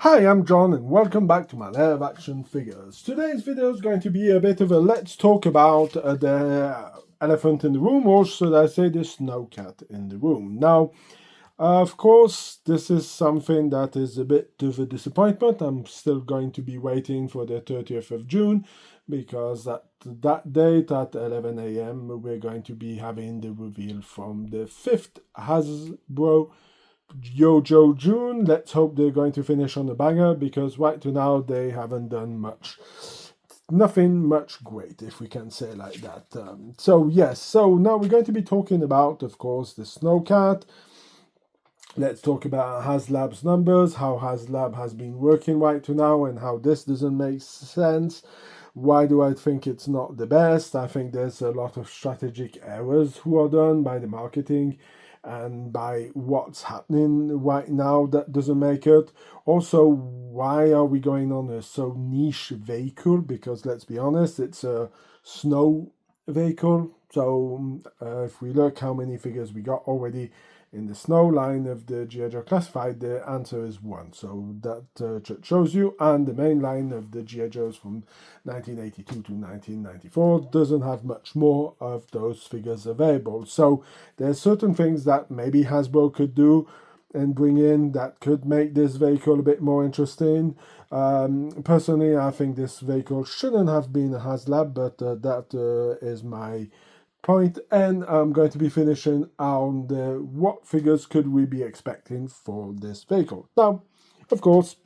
Hi, I'm John and welcome back to my Lair of Action Figures. Today's video is going to be a bit of a let's talk about the elephant in the room, or should I say the snow cat in the room. Now, of course, this is something that is a bit of a disappointment. I'm still going to be waiting for the 30th of June because at that date at 11 a.m. we're going to be having the reveal from the 5th Hasbro Yojo June. Let's hope they're going to finish on a banger because right to now they haven't done much. Nothing much great, if we can say like that. So now we're going to be talking about, of course, the Snow Cat. Let's talk about Haslab's numbers, how Haslab has been working right to now, and how this doesn't make sense. Why do I think it's not the best? I think there's a lot of strategic errors who are done by the marketing and by what's happening right now that doesn't make it. Also, why are we going on a so niche vehicle? Because let's be honest, it's a snow vehicle. So if we look how many figures we got already in the snow line of the G.I. Joe Classified, the answer is 1. So that shows you. And the main line of the G.I. Joes from 1982 to 1994 doesn't have much more of those figures available. So there's certain things that maybe Hasbro could do and bring in that could make this vehicle a bit more interesting. Personally, I think this vehicle shouldn't have been a Haslab, but that is my point, and I'm going to be finishing on the what figures could we be expecting for this vehicle. Now, of course,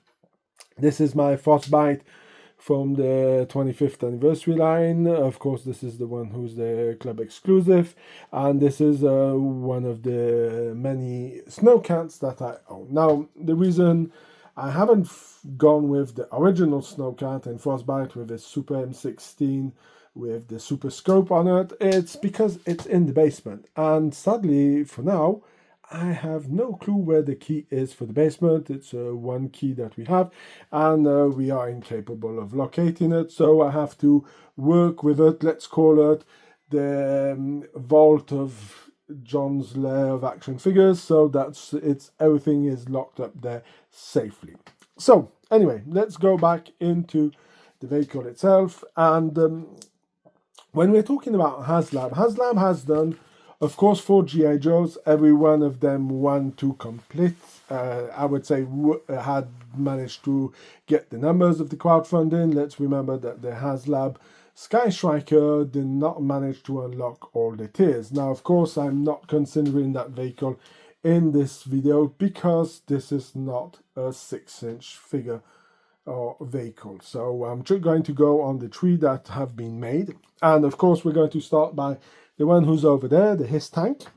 this is my Frostbite from the 25th anniversary line. Of course, this is the one who's the club exclusive, and this is one of the many snow cats that I own. Now, the reason I haven't gone with the original snow cat in Frostbite with the Super M16 with the super scope on it, it's because it's in the basement, and sadly for now I have no clue where the key is for the basement. It's one key that we have, and we are incapable of locating it, so I have to work with it. Let's call it the vault of John's Lair of Action Figures, so that's everything is locked up there safely. So anyway, let's go back into the vehicle itself. And when we're talking about Haslab, Haslab has done, of course, 4 G.I. Joes. Every one of them won to complete. I would say had managed to get the numbers of the crowdfunding. Let's remember that the Haslab Sky Striker did not manage to unlock all the tiers. Now, of course, I'm not considering that vehicle in this video because this is not a 6-inch figure or vehicle. So I'm just going to go on the 3 that have been made. And of course, we're going to start by the one who's over there, the His Tank.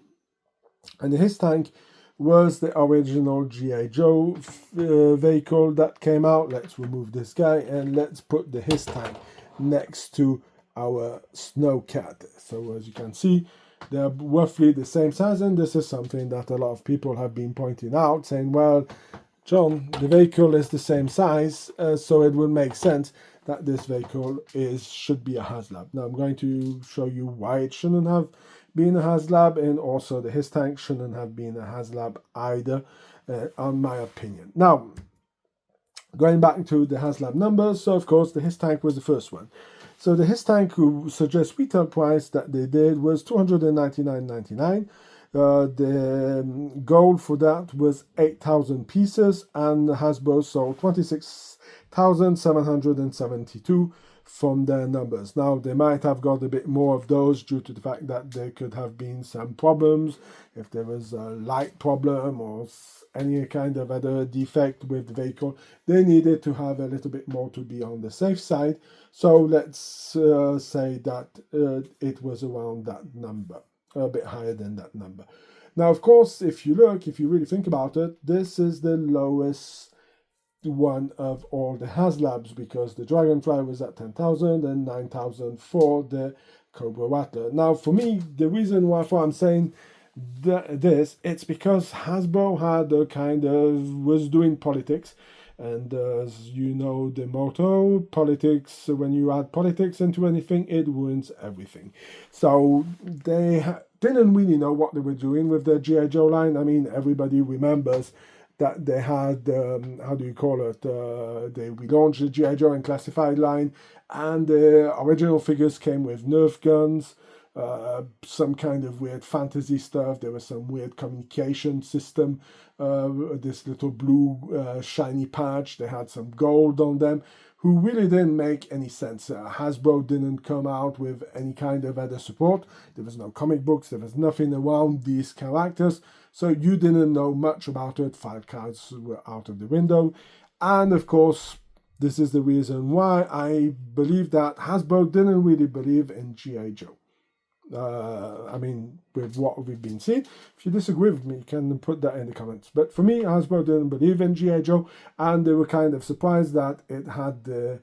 And the His Tank was the original G.I. Joe vehicle that came out. Let's remove this guy and let's put the His Tank next to our Snow Cat. So as you can see, they're roughly the same size, and this is something that a lot of people have been pointing out, saying, well, John, the vehicle is the same size, so it would make sense that this vehicle should be a Haslab. Now I'm going to show you why it shouldn't have been a Haslab, and also the His Tank shouldn't have been a Haslab either, on my opinion. Now, going back to the Haslab numbers, so of course the His Tank was the first one. So the His Tank, who suggests retail price that they did was $299.99. The goal for that was 8,000 pieces, and Hasbro sold 26,772 from their numbers. Now, they might have got a bit more of those due to the fact that there could have been some problems. If there was a light problem or any kind of other defect with the vehicle, they needed to have a little bit more to be on the safe side. So let's say that it was around that number, a bit higher than that number. Now, of course, if you really think about it, this is the lowest one of all the Haslabs, because the Dragonfly was at 10,000 and 9,000 for the Cobra Rattler. Now, for me, the reason why I'm saying this, it's because Hasbro had a was doing politics. And as you know, the motto, politics, when you add politics into anything, it ruins everything. So they didn't really know what they were doing with their G.I. Joe line. I mean, everybody remembers that they had, how do you call it, we launched the G.I. Joe and Classified line, and the original figures came with Nerf guns, some kind of weird fantasy stuff. There was some weird communication system, this little blue shiny patch. They had some gold on them, who really didn't make any sense. Hasbro didn't come out with any kind of other support. There was no comic books, there was nothing around these characters, so you didn't know much about it. File cards were out of the window, and of course, this is the reason why I believe that Hasbro didn't really believe in G.I. Joe. I mean, with what we've been seeing. If you disagree with me, you can put that in the comments. But for me, Hasbro didn't believe in G.I. Joe, and they were kind of surprised that it had the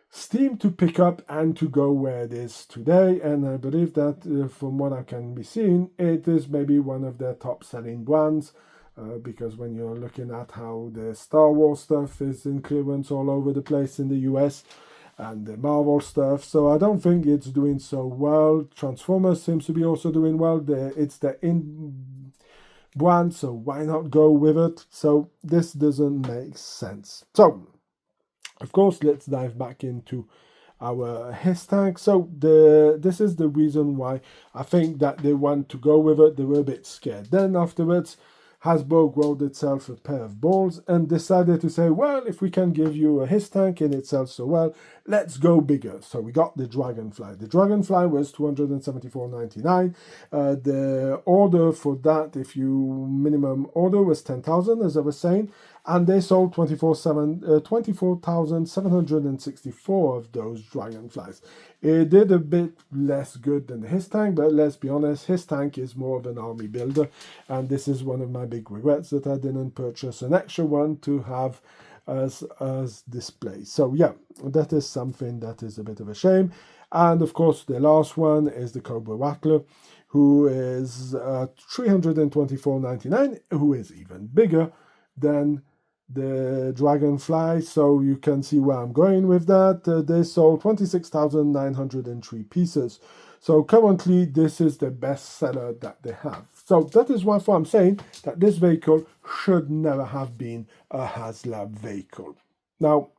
steam to pick up and to go where it is today. And I believe that from what I can be seeing, it is maybe one of their top selling brands. Because when you're looking at how the Star Wars stuff is in clearance all over the place in the US, and the Marvel stuff, so I don't think it's doing so well. Transformers seems to be also doing well. It's the in brand, so why not go with it? So this doesn't make sense. So, of course, let's dive back into our his tank. So this is the reason why I think that they want to go with it. They were a bit scared. Then afterwards, Hasbro growed itself a pair of balls and decided to say, well, if we can give you a his tank and it sells so well, let's go bigger. So we got the Dragonfly. The Dragonfly was $274.99. The order for that, if you minimum order, was 10,000, as I was saying, and they sold 24,764 of those Dragonflies. It did a bit less good than his tank, but let's be honest, his tank is more of an army builder, and this is one of my big regrets that I didn't purchase an extra one to have as display. So yeah, that is something that is a bit of a shame. And of course, the last one is the Cobra Rattler, who is $324.99, who is even bigger than the Dragonfly, so you can see where I'm going with that. They sold 26,903 pieces. So currently, this is the best seller that they have. So that is why I'm saying that this vehicle should never have been a Haslab vehicle. Now,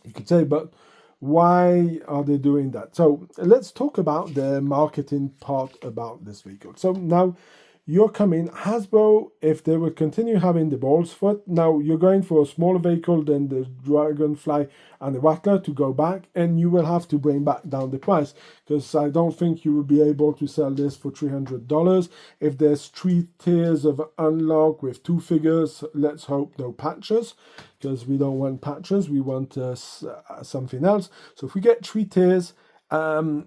you could say, but why are they doing that? So let's talk about the marketing part about this vehicle. So now, you're coming, Hasbro, if they will continue having the balls for it, now you're going for a smaller vehicle than the Dragonfly and the Rattler to go back, and you will have to bring back down the price, because I don't think you will be able to sell this for $300. If there's 3 tiers of unlock with 2 figures, let's hope no patches, because we don't want patches, we want something else. So if we get 3 tiers,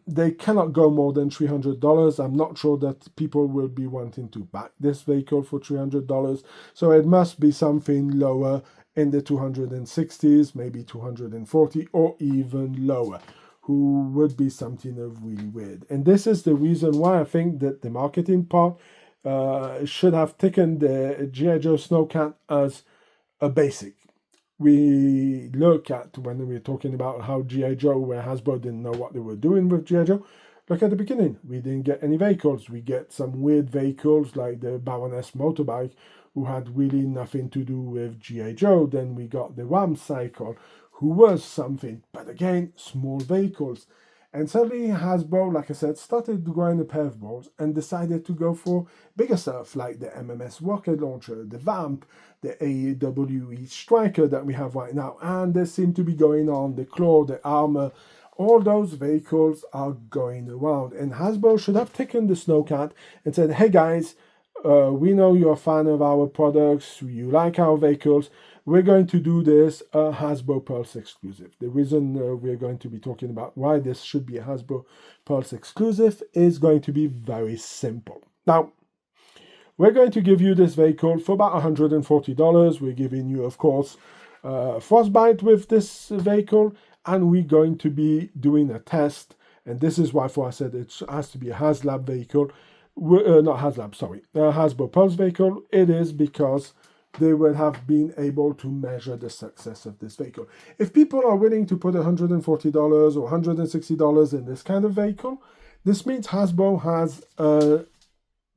they cannot go more than $300. I'm not sure that people will be wanting to back this vehicle for $300. So it must be something lower in the 260s, maybe 240 or even lower, who would be something of really weird. And this is the reason why I think that the marketing part should have taken the G.I. Joe Snow Cat as a basic. We look at when we're talking about how G.I. Joe, where Hasbro didn't know what they were doing with G.I. Joe, look at the beginning. We didn't get any vehicles. We get some weird vehicles like the Baroness motorbike, who had really nothing to do with G.I. Joe. Then we got the Ram Cycle, who was something, but again, small vehicles. And suddenly Hasbro, like I said, started growing a pair of balls and decided to go for bigger stuff like the MMS rocket launcher, the Vamp, the AWE Striker that we have right now. And they seem to be going on, the Claw, the Armor. All those vehicles are going around. And Hasbro should have taken the Snowcat and said, hey guys, we know you're a fan of our products, you like our vehicles, we're going to do this Hasbro Pulse exclusive. The reason we're going to be talking about why this should be a Hasbro Pulse exclusive is going to be very simple. Now, we're going to give you this vehicle for about $140. We're giving you, of course, Frostbite with this vehicle, and we're going to be doing a test. And this is why I said it has to be a Haslab vehicle. Not Haslab, sorry, Hasbro Pulse vehicle. It is because they will have been able to measure the success of this vehicle. If people are willing to put $140 or $160 in this kind of vehicle, this means Hasbro has a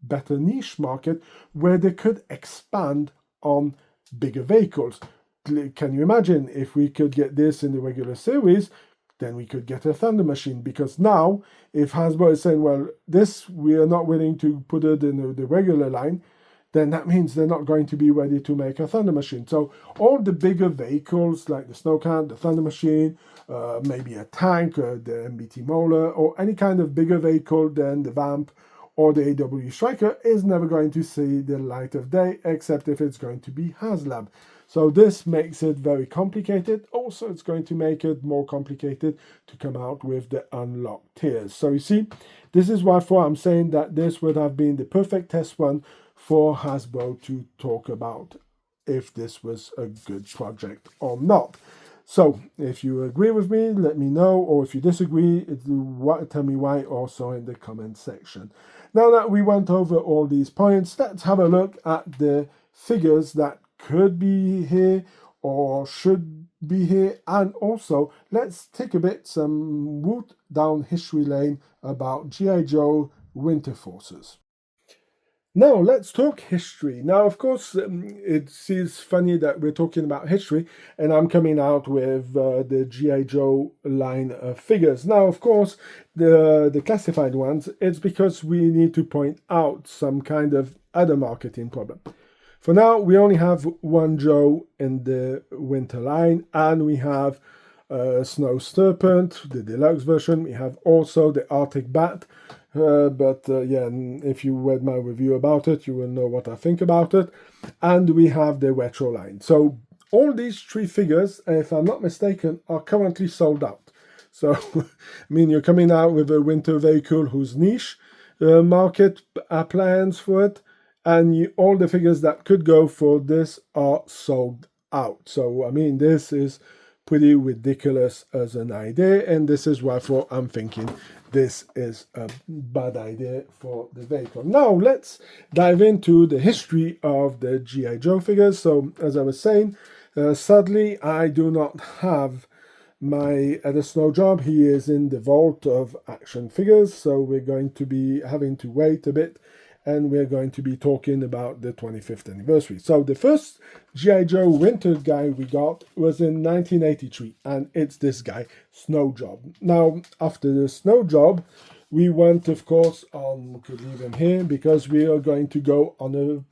better niche market where they could expand on bigger vehicles. Can you imagine if we could get this in the regular series? Then we could get a Thunder Machine, because now if Hasbro is saying, well, this we are not willing to put it in the regular line, then that means they're not going to be ready to make a Thunder Machine. So all the bigger vehicles like the Snow Cat, the Thunder Machine, maybe a tank, the MBT Molar, or any kind of bigger vehicle than the Vamp or the AW Striker is never going to see the light of day, except if it's going to be Haslab. So this makes it very complicated. Also, it's going to make it more complicated to come out with the unlocked tiers. So you see, this is why I'm saying that this would have been the perfect test run for Hasbro to talk about if this was a good project or not. So if you agree with me, let me know, or if you disagree, tell me why also in the comment section. Now that we went over all these points, let's have a look at the figures that could be here or should be here, and also let's take a bit some route down history lane about G.I. Joe Winter Forces. Now let's talk history. Now, of course, it seems funny that we're talking about history and I'm coming out with the G.I. Joe line of figures. Now, of course, the classified ones, it's because we need to point out some kind of other marketing problem. For now, we only have one Joe in the winter line, and we have Snow Serpent, the deluxe version. We have also the Arctic Bat, yeah, if you read my review about it, you will know what I think about it. And we have the retro line. So all these three figures, if I'm not mistaken, are currently sold out. So, I mean, you're coming out with a winter vehicle whose niche market plans for it, and all the figures that could go for this are sold out. So, I mean, this is pretty ridiculous as an idea, and this is why I'm thinking this is a bad idea for the vehicle. Now, let's dive into the history of the G.I. Joe figures. So, as I was saying, sadly, I do not have my Ed Snow job. He is in the vault of action figures, so we're going to be having to wait a bit, and we're going to be talking about the 25th anniversary. So the first G.I. Joe winter guy we got was in 1983, and it's this guy, Snow Job. Now, after the Snow Job, we went, of course, on, we could leave him here, because we are going to go on a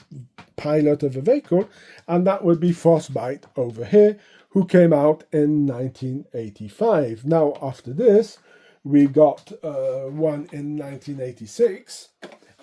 pilot of a vehicle, and that would be Frostbite over here, who came out in 1985. Now, after this, we got one in 1986,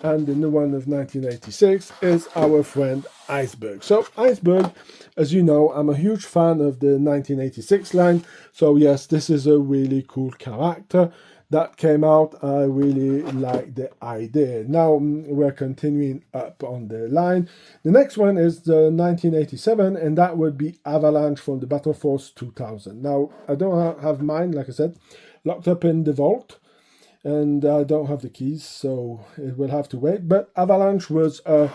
and the new one of 1986 is our friend Iceberg. So Iceberg, as you know, I'm a huge fan of the 1986 line. So yes, this is a really cool character that came out. I really like the idea. Now we're continuing up on the line. The next one is the 1987, and that would be Avalanche from the Battle Force 2000. Now, I don't have mine, like I said, locked up in the vault, and I don't have the keys, so it will have to wait. But Avalanche was a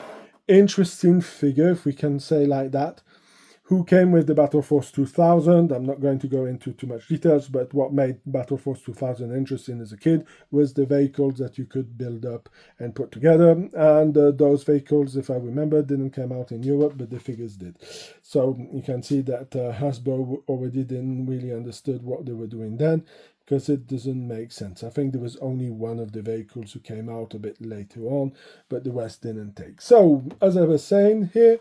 interesting figure, if we can say like that, who came with the Battle Force 2000. I'm not going to go into too much details, but what made Battle Force 2000 interesting as a kid was the vehicles that you could build up and put together. And those vehicles, if I remember, didn't come out in Europe, but the figures did. So you can see that Hasbro already didn't really understood what they were doing then, because it doesn't make sense. I think there was only one of the vehicles who came out a bit later on, but the rest didn't take. So, as I was saying here,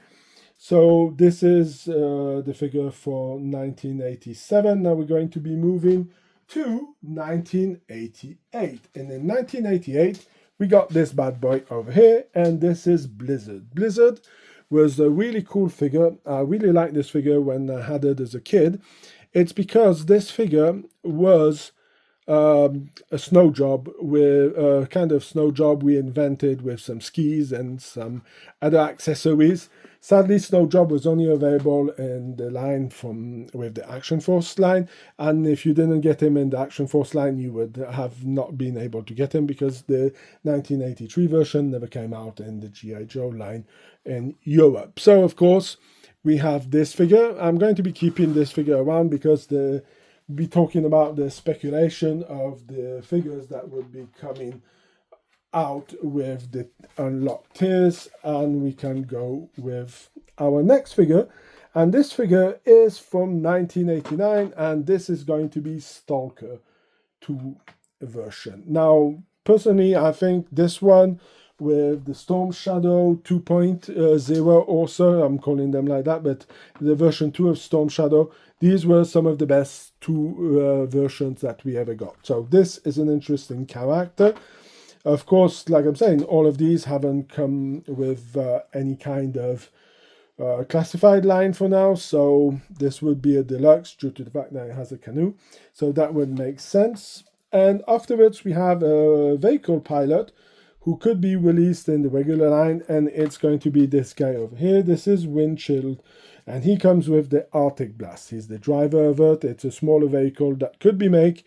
so this is the figure for 1987. Now we're going to be moving to 1988. And in 1988, we got this bad boy over here, and this is Blizzard. Blizzard was a really cool figure. I really liked this figure when I had it as a kid. It's because this figure was a snow job, with a kind of snow job we invented with some skis and some other accessories. Sadly, Snow Job was only available in the line with the Action Force line, and if you didn't get him in the Action Force line, you would have not been able to get him, because the 1983 version never came out in the G.I. Joe line in Europe. So, of course, we have this figure. I'm going to be keeping this figure around because be talking about the speculation of the figures that would be coming out with the unlocked tiers, and we can go with our next figure, and this figure is from 1989, and this is going to be Stalker 2 version. Now, personally, I think this one with the Storm Shadow 2.0 also, I'm calling them like that, but the version 2 of Storm Shadow, these were some of the best two versions that we ever got. So this is an interesting character. Of course, like I'm saying, all of these haven't come with any kind of classified line for now, so this would be a deluxe due to the fact that it has a canoe, so that would make sense. And afterwards we have a vehicle pilot who could be released in the regular line, and it's going to be this guy over here. This is Windshield, and he comes with the Arctic Blast. He's the driver of it. It's a smaller vehicle that could be made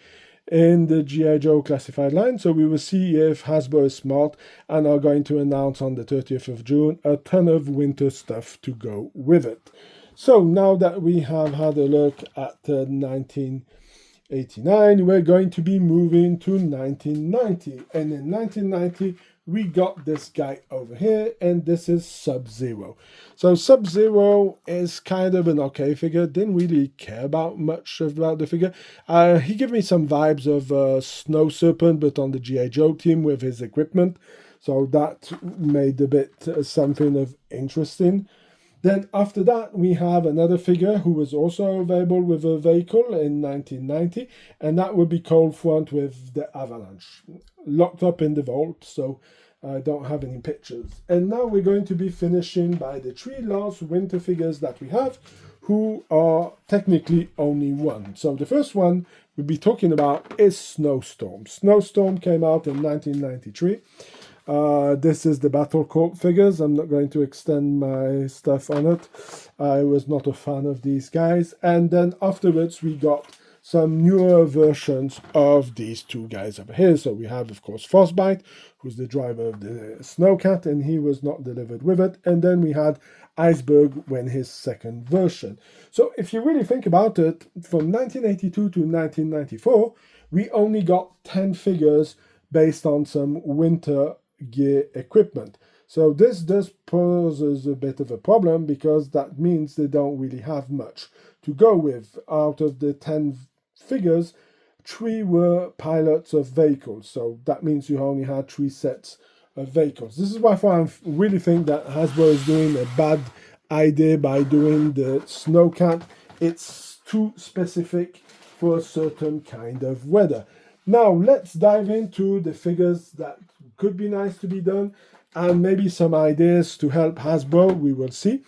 in the G.I. Joe classified line, so we will see if Hasbro is smart and are going to announce on the 30th of June a ton of winter stuff to go with it. So now that we have had a look at 1989, we're going to be moving to 1990, and in 1990 we got this guy over here, and this is Sub-Zero. So Sub-Zero is kind of an okay figure. Didn't really care about much about the figure. He gave me some vibes of Snow Serpent, but on the G.I. Joe team with his equipment. So that made a bit something of interesting. Then after that, we have another figure who was also available with a vehicle in 1990, and that would be Cold Front with the Avalanche. Locked up in the vault, so I don't have any pictures. And now we're going to be finishing by the three last winter figures that we have, who are technically only one. So the first one we'll be talking about is Snowstorm. Snowstorm came out in 1993. This is the Battle Corp figures. I'm not going to extend my stuff on it. I was not a fan of these guys. And then afterwards we got some newer versions of these two guys over here. So we have, of course, Frostbite, who's the driver of the Snow Cat, and he was not delivered with it. And then we had Iceberg when his second version. So if you really think about it, from 1982 to 1994, we only got 10 figures based on some winter gear equipment. So this does poses a bit of a problem, because that means they don't really have much to go with. Out of the 10 figures, 3 were pilots of vehicles, so that means you only had 3 sets of vehicles. This is why I really think that Hasbro is doing a bad idea by doing the Snow Cat. It's too specific for a certain kind of weather. Now let's dive into the figures that could be nice to be done, and maybe some ideas to help Hasbro. We will see.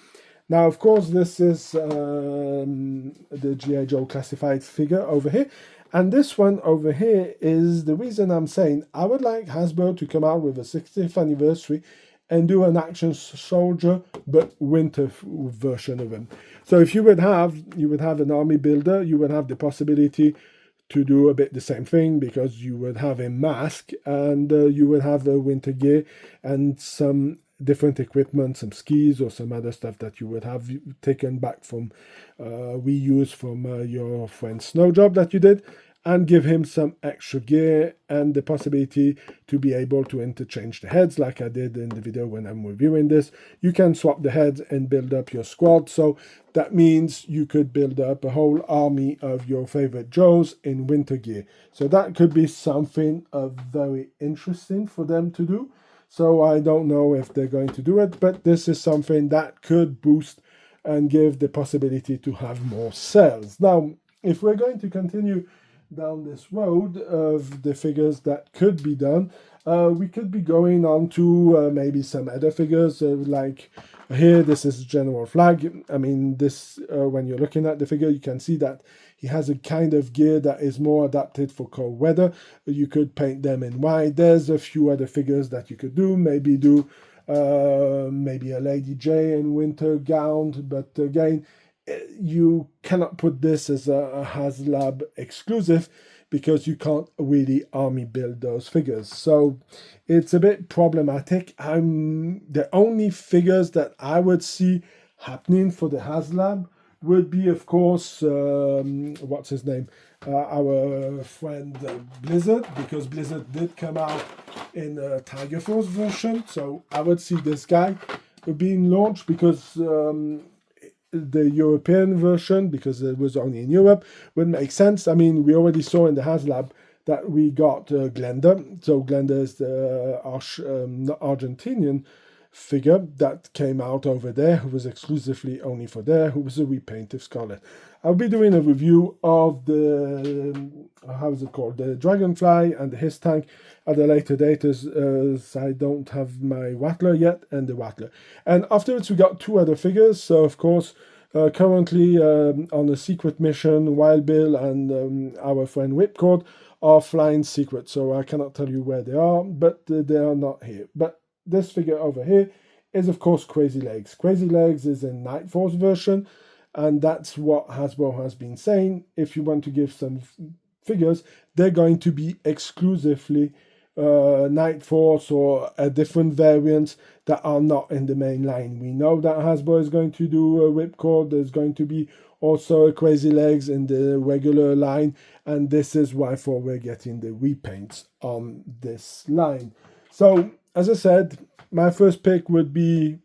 Now, of course, this is the G.I. Joe classified figure over here. And this one over here is the reason I'm saying I would like Hasbro to come out with a 60th anniversary and do an action soldier, but winter version of him. So if you would have an army builder, you would have the possibility to do a bit the same thing, because you would have a mask, and you would have a winter gear and some different equipment, some skis or some other stuff that you would have taken back from reuse from your friend's snow job that you did, and give him some extra gear and the possibility to be able to interchange the heads like I did in the video when I'm reviewing this. You can swap the heads and build up your squad, so that means you could build up a whole army of your favorite Joes in winter gear. So that could be something very interesting for them to do. So I don't know if they're going to do it, but this is something that could boost and give the possibility to have more sales. Now, if we're going to continue down this road of the figures that could be done, we could be going on to maybe some other figures, like here, this is General Flag. I mean, this when you're looking at the figure, you can see that he has a kind of gear that is more adapted for cold weather. You could paint them in white. There's a few other figures that you could do. Maybe a Lady J in winter gown, but again, you cannot put this as a Haslab exclusive, because you can't really army build those figures. So it's a bit problematic. The only figures that I would see happening for the Haslab would be, of course, what's his name? Our friend Blizzard, because Blizzard did come out in a Tiger Force version. So I would see this guy. been launched because the European version, because it was only in Europe, would make sense. I mean, we already saw in the Haslab that we got Glenda. So Glenda is the Argentinian figure that came out over there, who was exclusively only for there, who was a repaint of Scarlet. I'll be doing a review of the, how is it called, the Dragonfly and his tank at a later date, as I don't have my Wattler yet, and the Wattler. And afterwards we got two other figures, so of course, currently on a secret mission, Wild Bill and our friend Whipcord are flying secret, so I cannot tell you where they are, but they are not here. But this figure over here is of course Crazy Legs. Crazy Legs is a Night Force version, and that's what Hasbro has been saying. If you want to give some figures, they're going to be exclusively Night Force or a different variants that are not in the main line. We know that Hasbro is going to do a Whipcord. There's going to be also a Crazy Legs in the regular line, and this is why we're getting the repaints on this line. So as I said, my first pick would be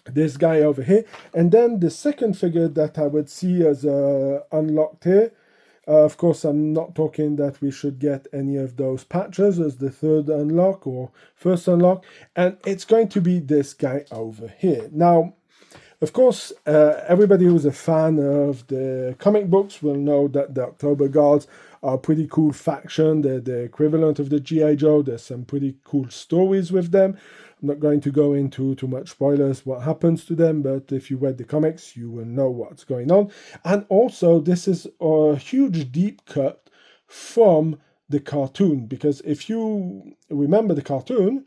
this guy over here, and then the second figure that I would see as unlocked here. Of course, I'm not talking that we should get any of those patches as the third unlock or first unlock, and it's going to be this guy over here. Now, of course, everybody who's a fan of the comic books will know that the October Guards are a pretty cool faction. They're the equivalent of the G.I. Joe. There's some pretty cool stories with them. I'm not going to go into too much spoilers what happens to them, but if you read the comics, you will know what's going on. And also, this is a huge deep cut from the cartoon, because if you remember the cartoon,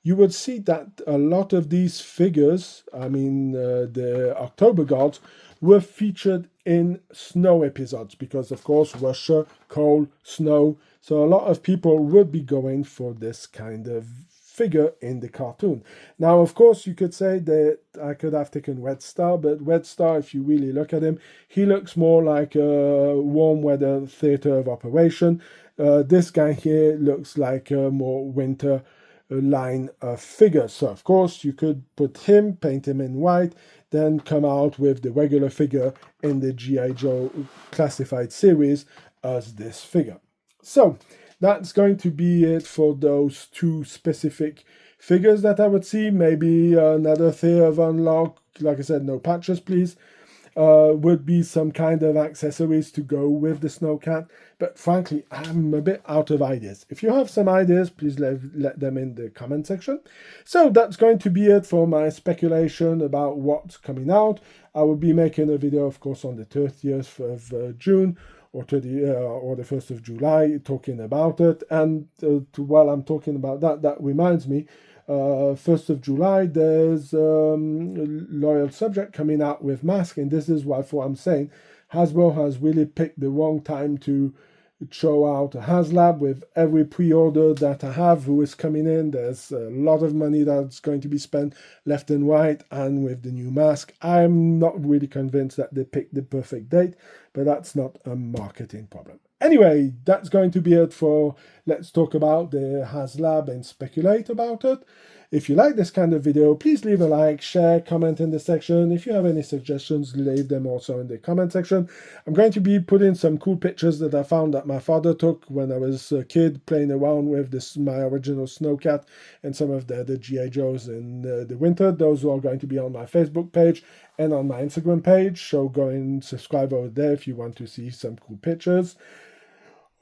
you would see that a lot of these figures, I mean the October Guards, were featured in snow episodes because, of course, Russia, cold, snow. So a lot of people would be going for this kind of figure in the cartoon. Now, of course, you could say that I could have taken Red Star, but Red Star, if you really look at him, he looks more like a warm weather theater of operation. This guy here looks like a more winter line of figures. So of course you could put him, paint him in white, then come out with the regular figure in the G.I. Joe classified series as this figure. So that's going to be it for those two specific figures that I would see. Maybe another tier of unlock, like I said, no patches please, would be some kind of accessories to go with the Snow Cat, but frankly I'm a bit out of ideas. If you have some ideas, please let them in the comment section. So that's going to be it for my speculation about what's coming out. I will be making a video, of course, on the 30th of June or the 1st of July talking about it. And while I'm talking about that, that reminds me, 1st of July, there's Loyal Subject coming out with Mask, and this is what I'm saying. Hasbro has really picked the wrong time to show out a Haslab. With every pre-order that I have who is coming in, there's a lot of money that's going to be spent left and right, and with the new Mask, I'm not really convinced that they picked the perfect date, but that's not a marketing problem. Anyway, that's going to be it for Let's Talk About the Haslab and Speculate About It. If you like this kind of video, please leave a like, share, comment in the section. If you have any suggestions, leave them also in the comment section. I'm going to be putting some cool pictures that I found that my father took when I was a kid playing around with this, my original Snow Cat and some of the G.I. Joes in the winter. Those are going to be on my Facebook page and on my Instagram page. So go and subscribe over there if you want to see some cool pictures.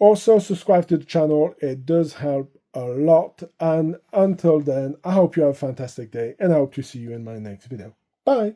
Also, subscribe to the channel. It does help a lot. And until then, I hope you have a fantastic day, and I hope to see you in my next video. Bye!